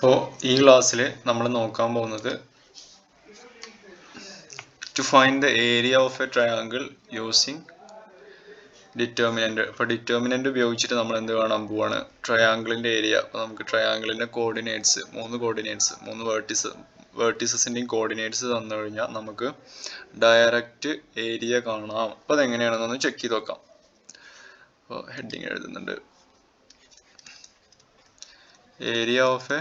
അപ്പോൾ ഈ ക്ലാസ്സിൽ നമ്മൾ നോക്കാൻ പോകുന്നത് to find the area of a triangle using determinant. അപ്പോൾ ഡിറ്റർമിനന്റ് ഉപയോഗിച്ചിട്ട് നമ്മൾ എന്ത് കാണാൻ പോവാണ്, ട്രയാങ്കിളിന്റെ ഏരിയ. അപ്പോൾ നമുക്ക് ട്രയാങ്കിളിന്റെ കോർഡിനേറ്റ്സ്, മൂന്ന് വേർട്ടിസസിന്റെയും കോർഡിനേറ്റ്സ് തന്നു കഴിഞ്ഞാൽ നമുക്ക് ഡയറക്റ്റ് ഏരിയ കാണാം. അപ്പോൾ അതെങ്ങനെയാണെന്നൊന്ന് ചെക്ക് ചെയ്ത് നോക്കാം. അപ്പോൾ ഹെഡിങ് എഴുതുന്നുണ്ട്, ഏരിയ ഓഫ് എ,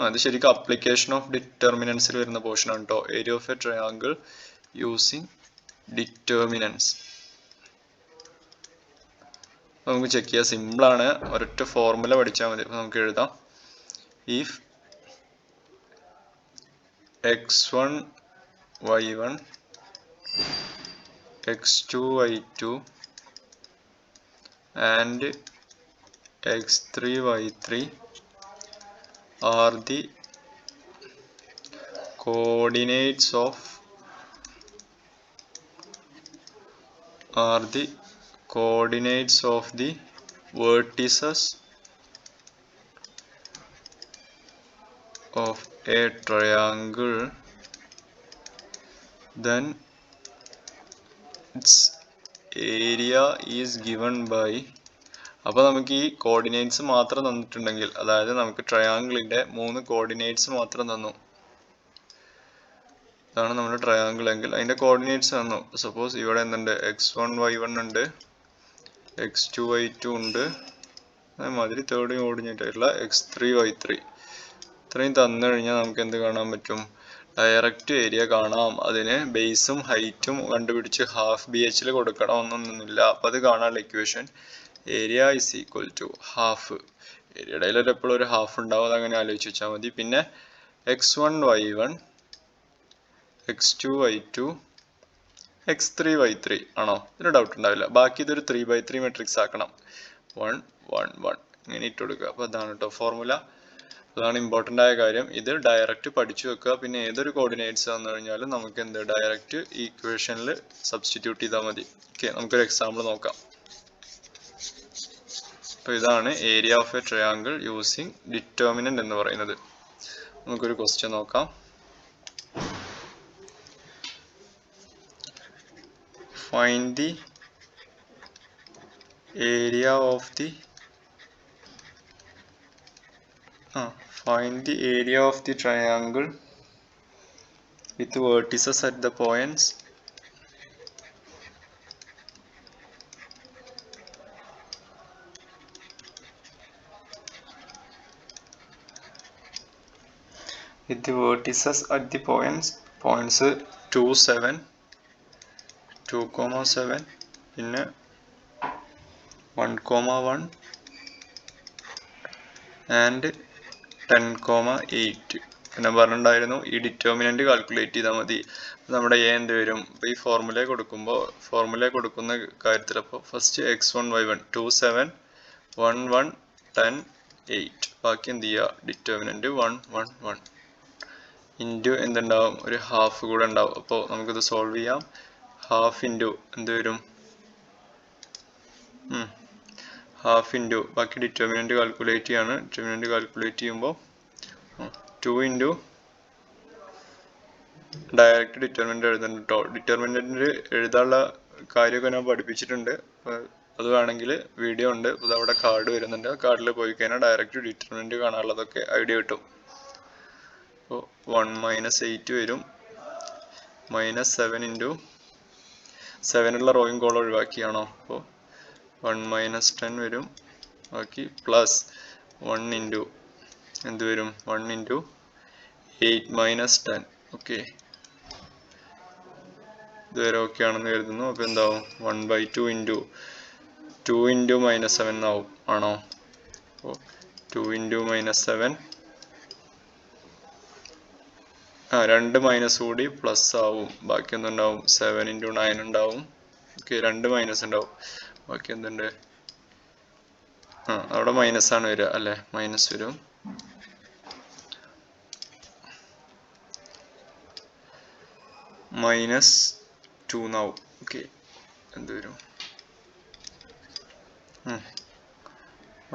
അത് ശരിക്കും അപ്ലിക്കേഷൻ ഓഫ് ഡിറ്റർമിനൻസിൽ വരുന്ന പോർഷൻ ആണ് കേട്ടോ. Area of A triangle using determinants. നമുക്ക് ചെക്ക് ചെയ്യാം, സിമ്പിൾ ആണ്, ഒരൊറ്റ ഫോർമുല പഠിച്ചാൽ മതി. അപ്പോൾ നമുക്ക് എഴുതാം, if x1 y1 x2 y2 and x3 y3 are the coordinates of the vertices of a triangle, then its area is given by. അപ്പോൾ നമുക്ക് ഈ കോർഡിനേറ്റ്സ് മാത്രം തന്നിട്ടുണ്ടെങ്കിൽ, അതായത് നമുക്ക് ട്രയാങ്കിളിന്റെ 3 കോർഡിനേറ്റ്സ് മാത്രം തന്നു, ഇതാണ് നമ്മുടെ ട്രയാങ്കിൾ എങ്കിൽ അതിന്റെ കോർഡിനേറ്റ്സ് തന്നു. സപ്പോസ് ഇവിടെ എന്തുണ്ട്, x1 y1 ഉണ്ട്, x2 y2 ഉണ്ട്, അതേമാതിരി തേർഡ് കോർഡിനേറ്റ് ആയിട്ടുള്ള x3 y3 ഇത്രയും തന്നു കഴിഞ്ഞാൽ നമുക്ക് എന്ത് കാണാൻ പറ്റും, ഡയറക്റ്റ് ഏരിയ കാണാം. അതിന് ബേസും ഹൈറ്റും കണ്ടുപിടിച്ച് ഹാഫ് BH കൊടുക്കണമെന്നൊന്നുമില്ല. അപ്പം അത് കാണാനുള്ള equation area is equal to half. ഏരിയയുടെ ഇടയിൽ എപ്പോഴും ഒരു ഹാഫ് ഉണ്ടാവും, അതങ്ങനെ ആലോചിച്ച് വെച്ചാൽ മതി. പിന്നെ x1 y1 x2 y2 x3 y3 ആണോ, ഇതിന് ഡൗട്ട് ഉണ്ടാവില്ല. ബാക്കി ഇതൊരു 3x3 മെട്രിക്സ് ആക്കണം. 1 1 1 ഇങ്ങനെ ഇട്ട് കൊടുക്കുക. അപ്പോൾ അതാണ് കേട്ടോ ഫോർമുല. അതാണ് ഇമ്പോർട്ടൻ്റ് ആയ കാര്യം. ഇത് ഡയറക്റ്റ് പഠിച്ചു വെക്കുക. പിന്നെ ഏതൊരു കോർഡിനേറ്റ്സ് തന്നു കഴിഞ്ഞാലും നമുക്ക് എന്ത് ഡയറക്റ്റ് ഈക്വേഷനിൽ സബ്സ്റ്റിറ്റ്യൂട്ട് ചെയ്താൽ മതി. ഓക്കെ, നമുക്കൊരു എക്സാമ്പിൾ നോക്കാം. അപ്പോൾ ഇതാണ് area of A triangle using determinant എന്ന് പറയുന്നത്. നമുക്കൊരു ക്വസ്റ്റ്യൻ നോക്കാം. Find the area of the triangle with vertices at the points points 2, 7, 2,7 പിന്നെ 1,1 and 10,8 പിന്നെ പറഞ്ഞിട്ടുണ്ടായിരുന്നു ഈ ഡിറ്റർമിനന്റ് കാൽക്കുലേറ്റ് ചെയ്താൽ മതി. നമ്മുടെ എന്ത് വരും, ഇപ്പോൾ ഈ ഫോർമുല കൊടുക്കുന്ന കാര്യത്തിൽ അപ്പോൾ ഫസ്റ്റ് x1 y1 2 7 1 1 10 8 ബാക്കി എന്ത് ചെയ്യുക, ഡിറ്റർമിനന്റ് 1 1 1 ഇൻറ്റു എന്തുണ്ടാവും, ഒരു ഹാഫ് കൂടെ ഉണ്ടാവും. അപ്പോൾ നമുക്കിത് സോൾവ് ചെയ്യാം. ഹാഫ് ഇൻറ്റു എന്ത് വരും, ഹാഫ് ഇൻറ്റു ബാക്കി ഡിറ്റർമിനന്റ് കാൽക്കുലേറ്റ് ചെയ്യാണ്. ഡിറ്റർമിനന്റ് കാൽക്കുലേറ്റ് ചെയ്യുമ്പോൾ 2 ഇൻറ്റു ഡയറക്റ്റ് ഡിറ്റർമിനന്റ് എഴുതുന്നുണ്ട് കേട്ടോ. ഡിറ്റർമിനന്റ് എഴുതാനുള്ള കാര്യമൊക്കെ ഞാൻ പഠിപ്പിച്ചിട്ടുണ്ട്. അത് വേണമെങ്കിൽ വീഡിയോ ഉണ്ട്, അത് അവിടെ കാർഡ് വരുന്നുണ്ട്. കാർഡിൽ പോയി കഴിഞ്ഞാൽ ഡയറക്റ്റ് ഡിറ്റർമിനന്റ് കാണാനുള്ളതൊക്കെ ഐഡിയ കിട്ടും. അപ്പോൾ 1 - 8 വരും, -7 ഇൻറ്റു 7 റോയും കോളം ഒഴിവാക്കിയാണോ, അപ്പോൾ 1 - 10 വരും. ബാക്കി പ്ലസ് 1 ഇൻറ്റു എന്ത് വരും, 1 ഇൻറ്റു 8 - 10. ഓക്കെ, ഇതുവരെ ഓക്കെ ആണെന്ന് കരുതുന്നു. അപ്പോൾ എന്താവും, 1/2 ഇൻറ്റു 2 ഇൻറ്റു -7 ആവും ആണോ. അപ്പോൾ 2 ഇൻറ്റു -7 2 മൈനസ് കൂടി പ്ലസ് ആവും. ബാക്കി എന്തുണ്ടാവും, 7 ഇൻറ്റു 9 ഉണ്ടാവും. ഓക്കെ, 2 മൈനസ് ഉണ്ടാവും. ബാക്കി എന്തുണ്ട്, അവിടെ മൈനസ് ആണ് വരിക അല്ലേ, മൈനസ് വരും. -2 എന്നാവും. ഓക്കെ, എന്ത് വരും,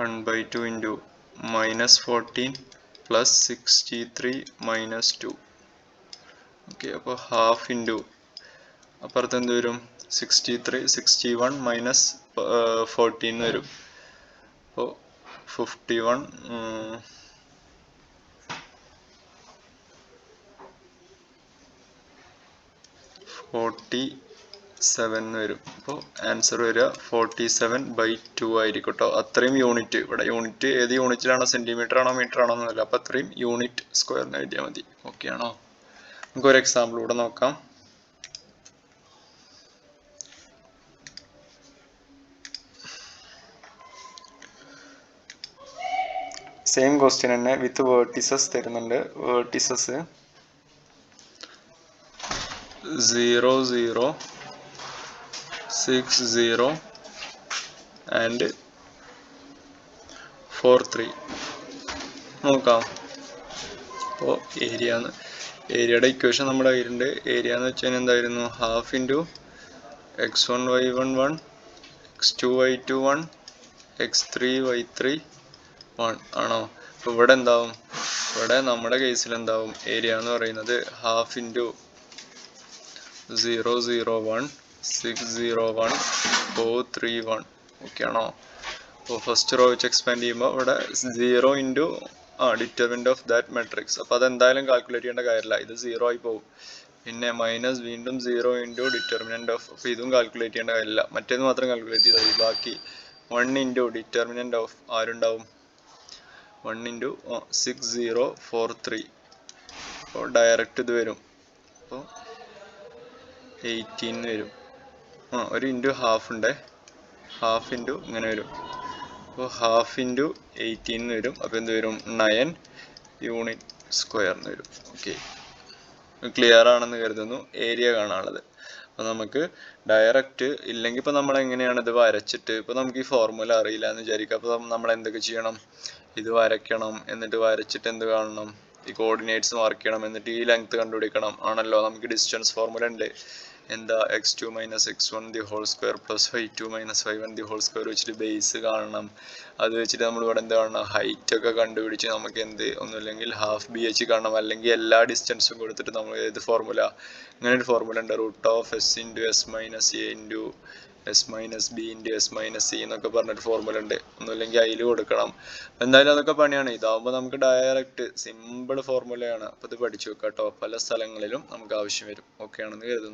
1/2 ഇൻറ്റു -14 പ്ലസ് 63 മൈനസ് 2. ഓക്കെ, അപ്പോൾ ഹാഫ് ഇൻറ്റു അപ്പുറത്ത് എന്ത് വരും? 63 61 മൈനസ് 14 വരും. അപ്പോൾ 51 47 വരും. അപ്പോൾ ആൻസർ വരിക 47/2 ആയിരിക്കും കേട്ടോ. അത്രയും യൂണിറ്റ്, ഇവിടെ യൂണിറ്റ് ഏത് യൂണിറ്റിലാണോ, സെന്റിമീറ്റർ ആണോ മീറ്റർ ആണോ എന്നല്ല, അപ്പോൾ അത്രയും യൂണിറ്റ് സ്ക്വയറിന് എഴുതിയാൽ മതി. ഓക്കെ ആണോ? നമുക്ക് ഒരു എക്സാമ്പിൾ കൂടെ നോക്കാം. സെയിം ക്വസ്റ്റ്യൻ തന്നെ വിത്ത് വേർട്ടിസസ് തരുന്നുണ്ട്. Vertices 0 0 6 0 and 4 3. നോക്കാം. അപ്പോൾ ഏരിയയുടെ ഇക്വേഷൻ നമ്മുടെ കയ്യിലുണ്ട്. ഏരിയ എന്ന് വെച്ചാൽ എന്തായിരുന്നു? Half into x1 y1 1 x2 y2 1 x3 y3 1 ആണോ? അപ്പോൾ ഇവിടെ എന്താവും? ഇവിടെ നമ്മുടെ കേസിൽ എന്താവും? ഏരിയ എന്ന് പറയുന്നത് ഹാഫ് ഇൻറ്റു 0 0 1 6 0 1 4 3 1. ഓക്കെ ആണോ? അപ്പോൾ ഫസ്റ്റ് റോ വെച്ച് എക്സ്പാൻഡ് ചെയ്യുമ്പോൾ ഇവിടെ 0 into determinant of that matrix. അപ്പോൾ അതെന്തായാലും കാൽക്കുലേറ്റ് ചെയ്യേണ്ട കാര്യമില്ല, ഇത് 0 ആയി പോകും. പിന്നെ മൈനസ് വീണ്ടും 0 ഇൻറ്റു ഡിറ്റർമിനന്റ് ഓഫ്, അപ്പോൾ ഇതും കാൽക്കുലേറ്റ് ചെയ്യേണ്ട കാര്യമില്ല, മറ്റേത് മാത്രം കാൽക്കുലേറ്റ് ചെയ്താൽ മതി. ബാക്കി 1 ഇൻറ്റു ഡിറ്റർമിനന്റ് ഓഫ് ആരുണ്ടാവും? 1 ഇൻറ്റു 6 0 4 3. അപ്പോൾ ഡയറക്റ്റ് ഇത് വരും. അപ്പോൾ 18 വരും. ഒരു ഇൻറ്റു ഹാഫ് ഉണ്ട്, ഹാഫ് ഇൻറ്റു ഇങ്ങനെ വരും. അപ്പോൾ ഹാഫ് ഇൻറ്റു 18 വരും. അപ്പോൾ എന്ത് വരും? 9 യൂണിറ്റ് സ്ക്വയറിന് വരും. ഓക്കെ, ക്ലിയർ ആണെന്ന് കരുതുന്നു. ഏരിയ കാണാനുള്ളത്. അപ്പോൾ നമുക്ക് ഡയറക്റ്റ് ഇല്ലെങ്കിൽ ഇപ്പോൾ നമ്മൾ എങ്ങനെയാണ് ഇത് വരച്ചിട്ട്, ഇപ്പോൾ നമുക്ക് ഈ ഫോർമുല അറിയില്ല എന്ന് വിചാരിക്കുക. അപ്പോൾ നമ്മൾ എന്തൊക്കെ ചെയ്യണം? ഇത് വരയ്ക്കണം, എന്നിട്ട് വരച്ചിട്ട് എന്ത് കാണണം? ഈ കോർഡിനേറ്റ്സ് മാർക്ക് ചെയ്യണം, എന്നിട്ട് ഈ ലെങ്ത് കണ്ടുപിടിക്കണം ആണല്ലോ. നമുക്ക് ഡിസ്റ്റൻസ് ഫോർമുല ഉണ്ട്. എന്താ? x2 minus x1 the whole square plus y2 minus y1 the whole square വെച്ചിട്ട് ബേസ് കാണണം. അത് വെച്ചിട്ട് നമ്മൾ ഇവിടെ എന്ത് കാണണം? ഹൈറ്റ് ഒക്കെ കണ്ടുപിടിച്ച് നമുക്ക് എന്ത്, ഒന്നുമില്ലെങ്കിൽ ഹാഫ് ബി എച്ച് കാണണം, അല്ലെങ്കിൽ എല്ലാ ഡിസ്റ്റൻസും കൊടുത്തിട്ട് നമ്മൾ ഏത് ഫോർമുല, ഇങ്ങനെ ഒരു ഫോർമുല ഉണ്ട്, root of S into S minus A into S minus B into S minus C എന്നൊക്കെ പറഞ്ഞൊരു ഫോർമുല ഉണ്ട്. ഒന്നുമില്ലെങ്കിൽ അതിൽ കൊടുക്കണം. എന്തായാലും അതൊക്കെ പണിയാണ്. ഇതാവുമ്പോൾ നമുക്ക് ഡയറക്റ്റ് സിമ്പിൾ ഫോർമുലയാണ്. അപ്പോൾ ഇത് പഠിച്ചു വെക്കാം കേട്ടോ. പല സ്ഥലങ്ങളിലും നമുക്ക് ആവശ്യം വരും. ഓക്കെ ആണെന്ന് കരുതുന്നു.